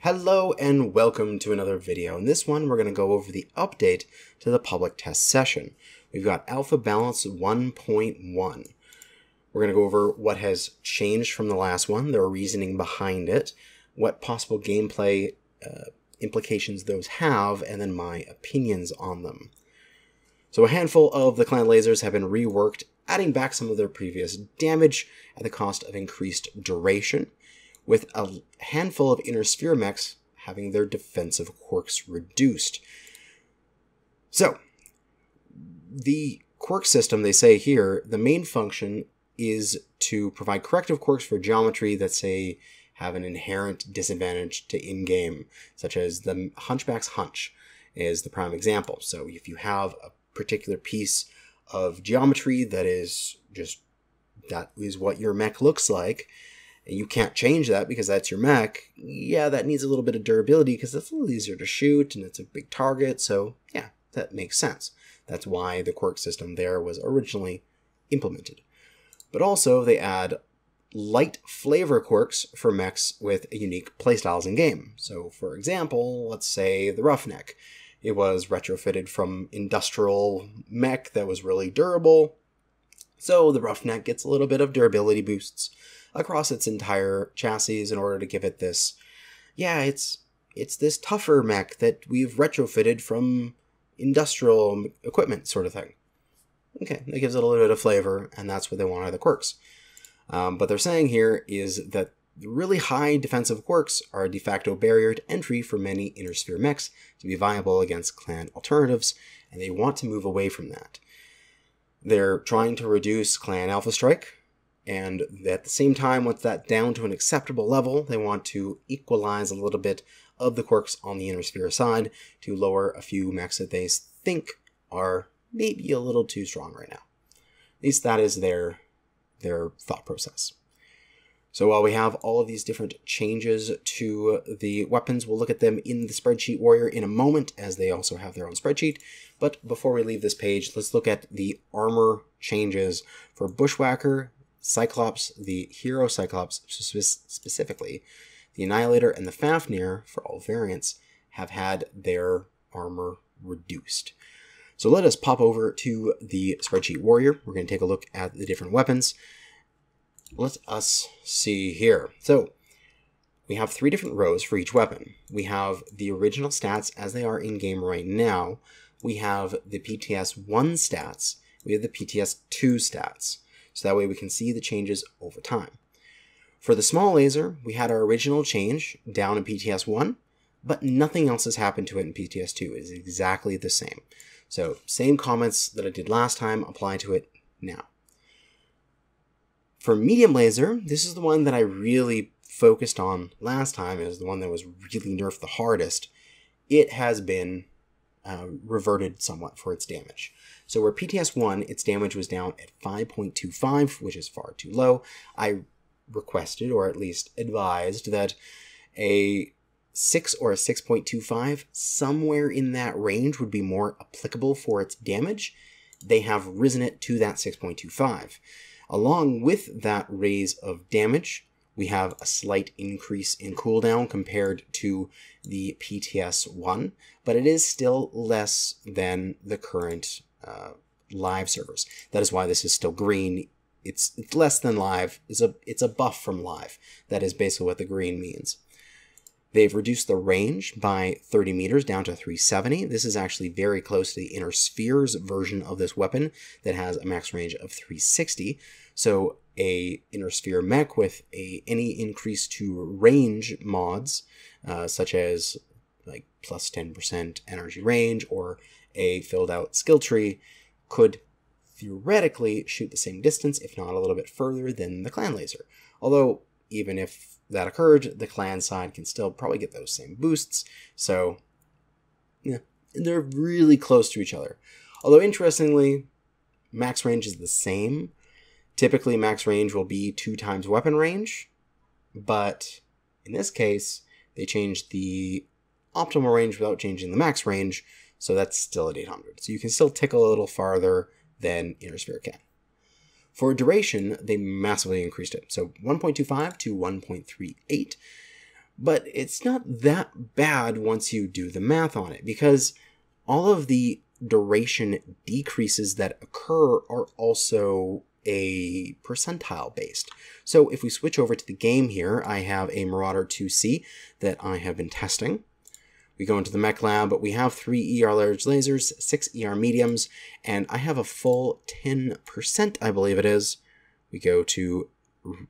Hello and welcome to another video. In this one, we're going to go over the update to the public test session. We've got Alpha Balance 1.1. We're going to go over what has changed from the last one, their reasoning behind it, what possible gameplay implications those have, and then my opinions on them. So a handful of the clan lasers have been reworked, adding back some of their previous damage at the cost of increased duration, with a handful of inner sphere mechs having their defensive quirks reduced. So, the quirk system, they say here, the main function is to provide corrective quirks for geometry that, say, have an inherent disadvantage to in-game, such as the Hunchback's Hunch is the prime example. So if you have a particular piece of geometry that is what your mech looks like, and you can't change that because that's your mech, yeah, that needs a little bit of durability because it's a little easier to shoot and it's a big target, so yeah, that makes sense. That's why the quirk system there was originally implemented. But also, they add light flavor quirks for mechs with unique playstyles in-game. So, for example, let's say the Roughneck. It was retrofitted from industrial mech that was really durable, so the Roughneck gets a little bit of durability boosts across its entire chassis in order to give it this, yeah, it's this tougher mech that we've retrofitted from industrial equipment sort of thing. Okay, that gives it a little bit of flavor, and that's what they want out of the quirks. But they're saying here is that the really high defensive quirks are a de facto barrier to entry for many inner sphere mechs to be viable against clan alternatives, and they want to move away from that. They're trying to reduce clan alpha strike, and at the same time, with that down to an acceptable level, they want to equalize a little bit of the quirks on the inner sphere side to lower a few mechs that they think are maybe a little too strong right now. At least that is their thought process. So while we have all of these different changes to the weapons, we'll look at them in the spreadsheet warrior in a moment, as they also have their own spreadsheet. But before we leave this page, let's look at the armor changes for Bushwhacker, Cyclops, the Hero Cyclops specifically. The Annihilator and the Fafnir, for all variants, have had their armor reduced. So let us pop over to the spreadsheet warrior. We're going to take a look at the different weapons. Let us see here. So we have 3 different rows for each weapon. We have the original stats as they are in-game right now. We have the PTS 1 stats. We have the PTS 2 stats. So that way we can see the changes over time. For the small laser, we had our original change down in PTS 1, but nothing else has happened to it in PTS 2. It is exactly the same. So same comments that I did last time apply to it now. For medium laser, this is the one that I really focused on last time. It was the one that was really nerfed the hardest. It has been reverted somewhat for its damage. So where PTS 1, its damage was down at 5.25, which is far too low, I requested, or at least advised, that a 6 or a 6.25, somewhere in that range would be more applicable for its damage. They have risen it to that 6.25. Along with that raise of damage, we have a slight increase in cooldown compared to the PTS 1, but it is still less than the current live servers. That is why this is still green. It's less than live. It's a buff from live. That is basically what the green means. They've reduced the range by 30 meters down to 370. This is actually very close to the Inner Spheres version of this weapon that has a max range of 360. So a Inner Sphere mech with any increase to range mods, such as like plus 10% energy range or a filled out skill tree, could theoretically shoot the same distance, if not a little bit further than the clan laser. Although, even if that occurred, the clan side can still probably get those same boosts. So, yeah, they're really close to each other. Although, interestingly, max range is the same. Typically, max range will be 2 times weapon range. But in this case, they changed the optimal range without changing the max range. So that's still at 800. So you can still tickle a little farther than Inner Sphere can. For duration, they massively increased it. So 1.25 to 1.38. But it's not that bad once you do the math on it, because all of the duration decreases that occur are also a percentile based. So if we switch over to the game here, I have a Marauder 2C that I have been testing. We go into the Mech lab, but we have 3 ER large lasers, 6 ER mediums, and I have a full 10%, I believe it is. We go to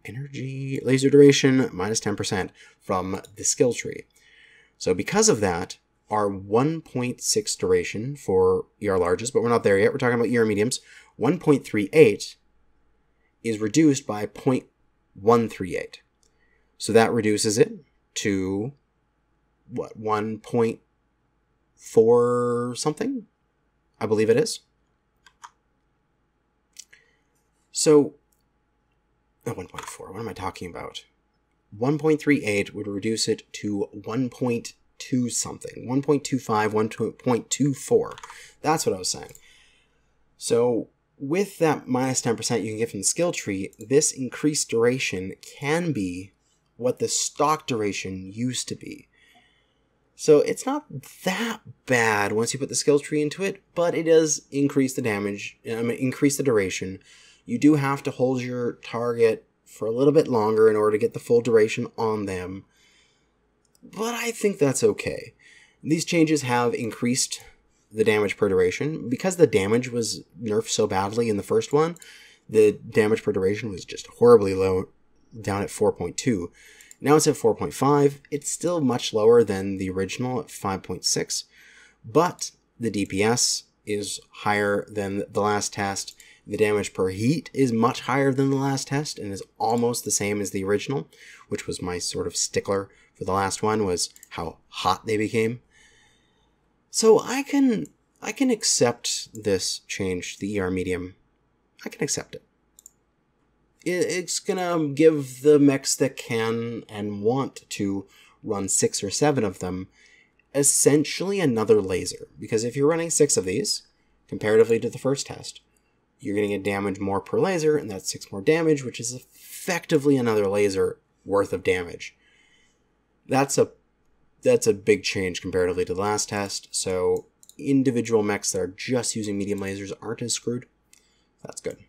energy, laser duration, minus 10% from the skill tree. So because of that, our 1.6 duration for ER larges, but we're not there yet, we're talking about ER mediums, 1.38 is reduced by 0.138. So that reduces it to what, 1.4 something? I believe it is. So, 1.4, what am I talking about? 1.38 would reduce it to 1.2 something, 1.25, 1.24. That's what I was saying. So, with that minus 10% you can get from the skill tree, this increased duration can be what the stock duration used to be. So it's not that bad once you put the skill tree into it, but it does increase the damage, increase the duration. You do have to hold your target for a little bit longer in order to get the full duration on them, but I think that's okay. These changes have increased the damage per duration. Because the damage was nerfed so badly in the first one, the damage per duration was just horribly low, down at 4.2. Now it's at 4.5. It's still much lower than the original at 5.6, but the DPS is higher than the last test. The damage per heat is much higher than the last test and is almost the same as the original, which was my sort of stickler for the last one, was how hot they became. So I can accept this change, the ER medium. I can accept it. It's gonna give the mechs that can and want to run 6 or 7 of them essentially another laser. Because if you're running 6 of these, comparatively to the first test, you're getting a damage more per laser, and that's 6 more damage, which is effectively another laser worth of damage. That's a big change comparatively to the last test, so individual mechs that are just using medium lasers aren't as screwed. That's good.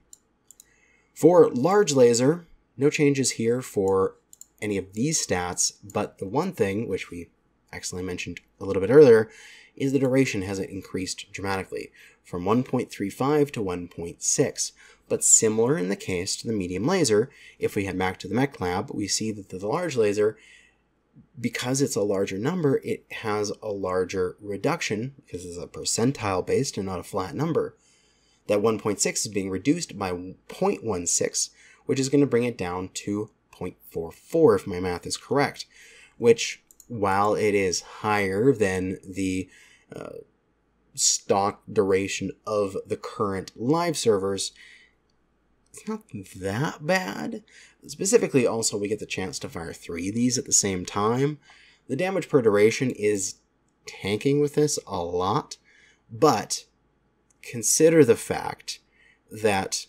For large laser, no changes here for any of these stats, but the one thing, which we actually mentioned a little bit earlier, is the duration hasn't increased dramatically, from 1.35 to 1.6. But similar in the case to the medium laser, if we head back to the Mech lab, we see that the large laser, because it's a larger number, it has a larger reduction, because it's a percentile based and not a flat number. That 1.6 is being reduced by 0.16, which is going to bring it down to 0.44 if my math is correct, which, while it is higher than the stock duration of the current live servers, it's not that bad. Specifically, also, we get the chance to fire 3 of these at the same time. The damage per duration is tanking with this a lot, but consider the fact that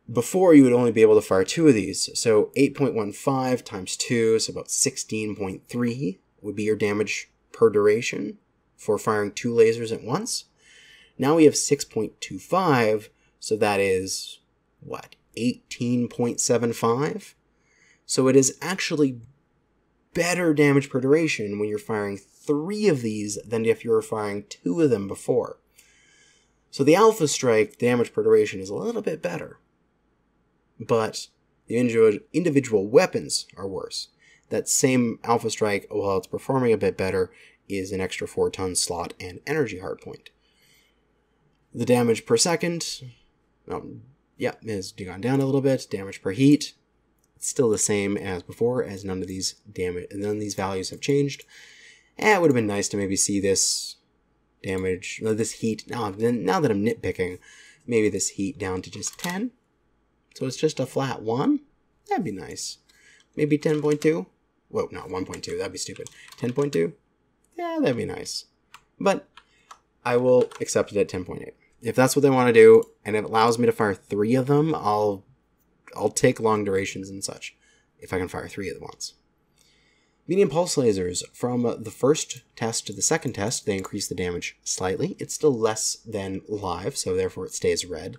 before you would only be able to fire 2 of these. So 8.15 times 2, so about 16.3 would be your damage per duration for firing 2 lasers at once. Now we have 6.25, so that is, what, 18.75? So it is actually better damage per duration when you're firing 3 of these than if you were firing 2 of them before. So the Alpha Strike damage per duration is a little bit better, but the individual weapons are worse. That same Alpha Strike, while it's performing a bit better, is an extra 4-ton slot and energy hardpoint. The damage per second, has gone down a little bit. Damage per heat, it's still the same as before, as none of these values have changed. It would have been nice to maybe see this damage, this heat, now that I'm nitpicking, maybe this heat down to just 10. So it's just a flat 1. That'd be nice. Maybe 10.2. Whoa, not 1.2. That'd be stupid. 10.2. Yeah, that'd be nice. But I will accept it at 10.8. If that's what they want to do, and it allows me to fire 3 of them, I'll take long durations and such, if I can fire 3 at once. Medium pulse lasers, from the first test to the second test, they increase the damage slightly. It's still less than live, so therefore it stays red.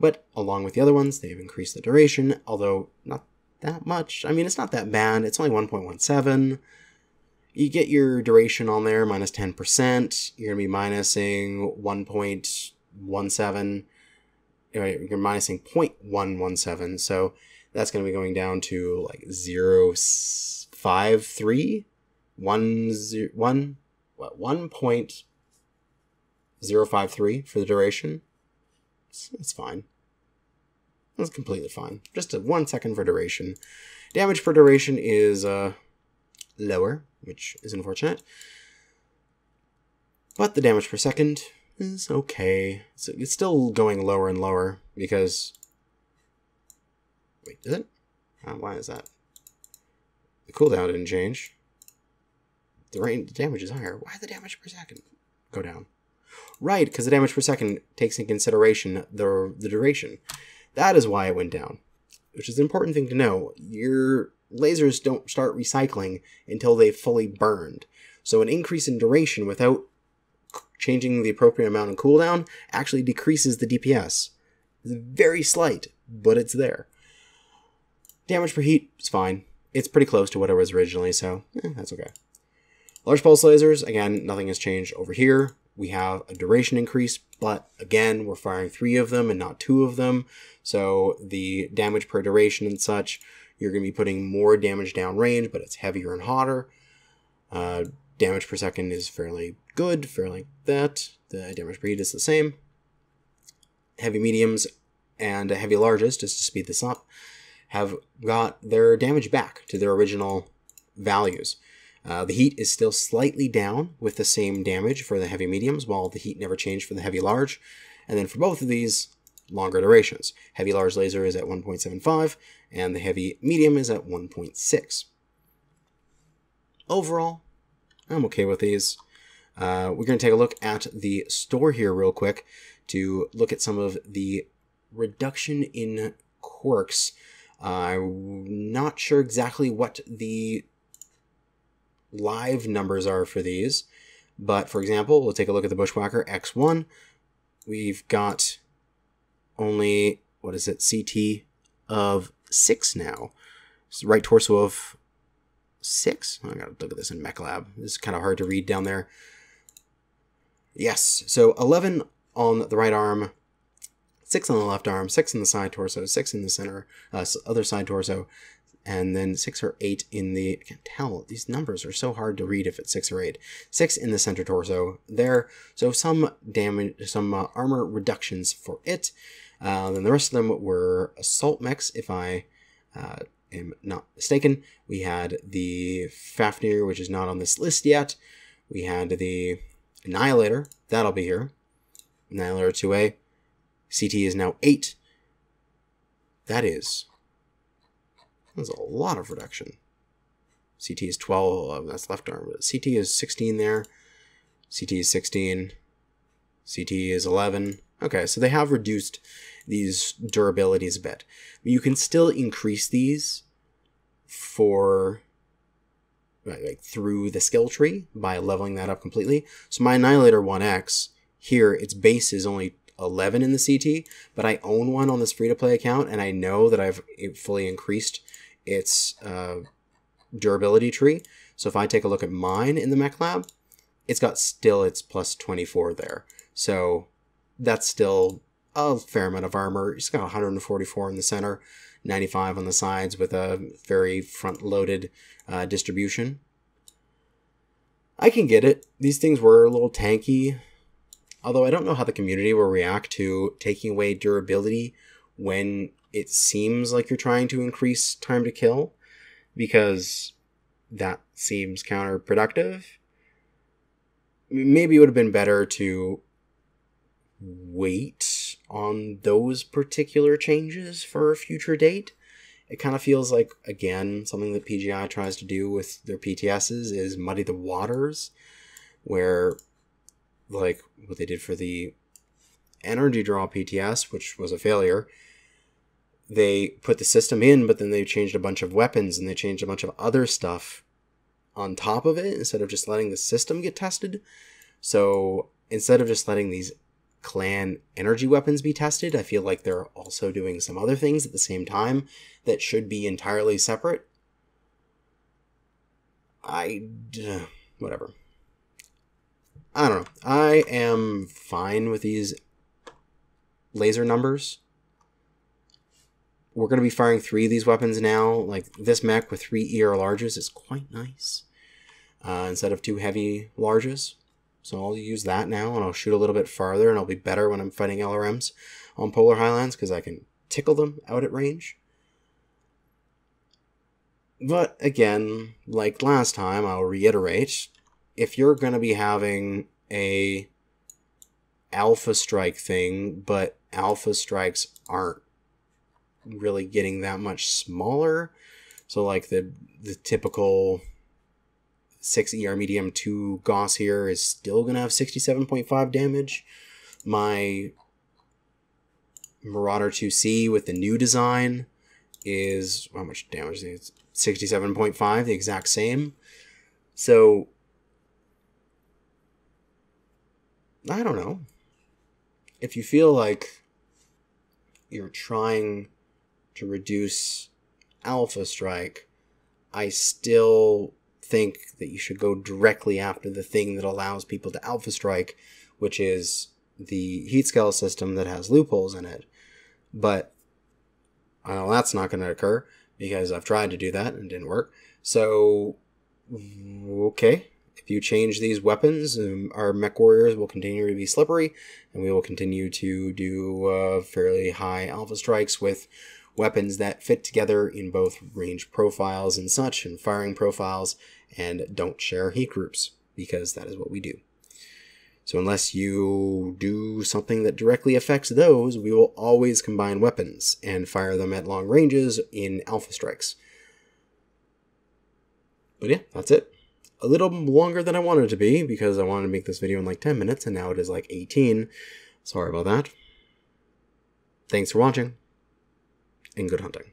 But along with the other ones, they've increased the duration, although not that much. I mean, it's not that bad. It's only 1.17. You get your duration on there, minus 10%. You're going to be minusing 1.17. You're minusing 0.117, so that's going to be going down to like 0.53, 1.053 for the duration. It's fine. That's completely fine. Just 1 second for duration. Damage per duration is lower, which is unfortunate. But the damage per second is okay. So it's still going lower and lower because... Wait, is it? Why is that? The cooldown didn't change. The damage is higher. Why the damage per second go down? Right, because the damage per second takes in consideration the duration. That is why it went down, which is an important thing to know. Your lasers don't start recycling until they've fully burned. So an increase in duration without changing the appropriate amount in cooldown actually decreases the DPS. It's very slight, but it's there. Damage per heat is fine. It's pretty close to what it was originally, so that's okay. Large pulse lasers, again, nothing has changed over here. We have a duration increase, but again, we're firing 3 of them and not 2 of them. So the damage per duration and such, you're going to be putting more damage downrange, but it's heavier and hotter. Damage per second is fairly good, fairly that. The damage per heat is the same. Heavy mediums and heavy larges, just to speed this up, have got their damage back to their original values. The heat is still slightly down with the same damage for the heavy mediums, while the heat never changed for the heavy large. And then for both of these, longer durations. Heavy large laser is at 1.75, and the heavy medium is at 1.6. Overall, I'm okay with these. We're going to take a look at the store here real quick to look at some of the reduction in quirks. I'm not sure exactly what the live numbers are for these, but for example, we'll take a look at the Bushwhacker X1. We've got only, what is it, CT of 6 now. It's right torso of 6. I gotta look at this in Mech Lab. This is kind of hard to read down there. Yes, so 11 on the right arm, 6 on the left arm, 6 in the side torso, 6 in the center, other side torso, and then 6 or 8 in the, I can't tell, these numbers are so hard to read if it's 6 or 8. 6 in the center torso there, so some damage, some armor reductions for it. Then the rest of them were assault mechs, if I am not mistaken. We had the Fafnir, which is not on this list yet. We had the Annihilator, that'll be here. Annihilator 2A. CT is now 8. That's a lot of reduction. CT is 12, that's left arm. CT is 16 there. CT is 16. CT is 11. Okay, so they have reduced these durabilities a bit. You can still increase these for like through the skill tree by leveling that up completely. So my Annihilator 1X here, its base is only 11 in the CT, but I own one on this free-to-play account, and I know that I've fully increased its durability tree. So if I take a look at mine in the Mech Lab, it's got still its plus 24 there. So that's still a fair amount of armor. It's got 144 in the center, 95 on the sides with a very front-loaded distribution. I can get it. These things were a little tanky, although I don't know how the community will react to taking away durability when it seems like you're trying to increase time to kill, because that seems counterproductive. Maybe it would have been better to wait on those particular changes for a future date. It kind of feels like, again, something that PGI tries to do with their PTSs is muddy the waters, where, like what they did for the energy draw PTS, which was a failure, they put the system in, but then they changed a bunch of weapons and they changed a bunch of other stuff on top of it instead of just letting the system get tested. So instead of just letting these clan energy weapons be tested, I feel like they're also doing some other things at the same time that should be entirely separate. Whatever. I don't know. I am fine with these laser numbers. We're going to be firing 3 of these weapons now. Like, this mech with 3 ER larges is quite nice. Instead of 2 heavy larges. So I'll use that now, and I'll shoot a little bit farther, and I'll be better when I'm fighting LRMs on Polar Highlands, because I can tickle them out at range. But again, like last time, I'll reiterate, if you're going to be having a alpha strike thing, but alpha strikes aren't really getting that much smaller, so like the typical 6 ER medium 2 Gauss here is still going to have 67.5 damage. My Marauder 2C with the new design is, how much damage? It's 67.5, the exact same. So, I don't know. If you feel like you're trying to reduce alpha strike, I still think that you should go directly after the thing that allows people to alpha strike, which is the heat scale system that has loopholes in it. But that's not going to occur because I've tried to do that and it didn't work. So, okay, if you change these weapons, our mech warriors will continue to be slippery, and we will continue to do fairly high alpha strikes with weapons that fit together in both range profiles and such, and firing profiles, and don't share heat groups, because that is what we do. So unless you do something that directly affects those, we will always combine weapons and fire them at long ranges in alpha strikes. But yeah, that's it. A little longer than I wanted it to be, because I wanted to make this video in like 10 minutes, and now it is like 18. Sorry about that. Thanks for watching, and good hunting.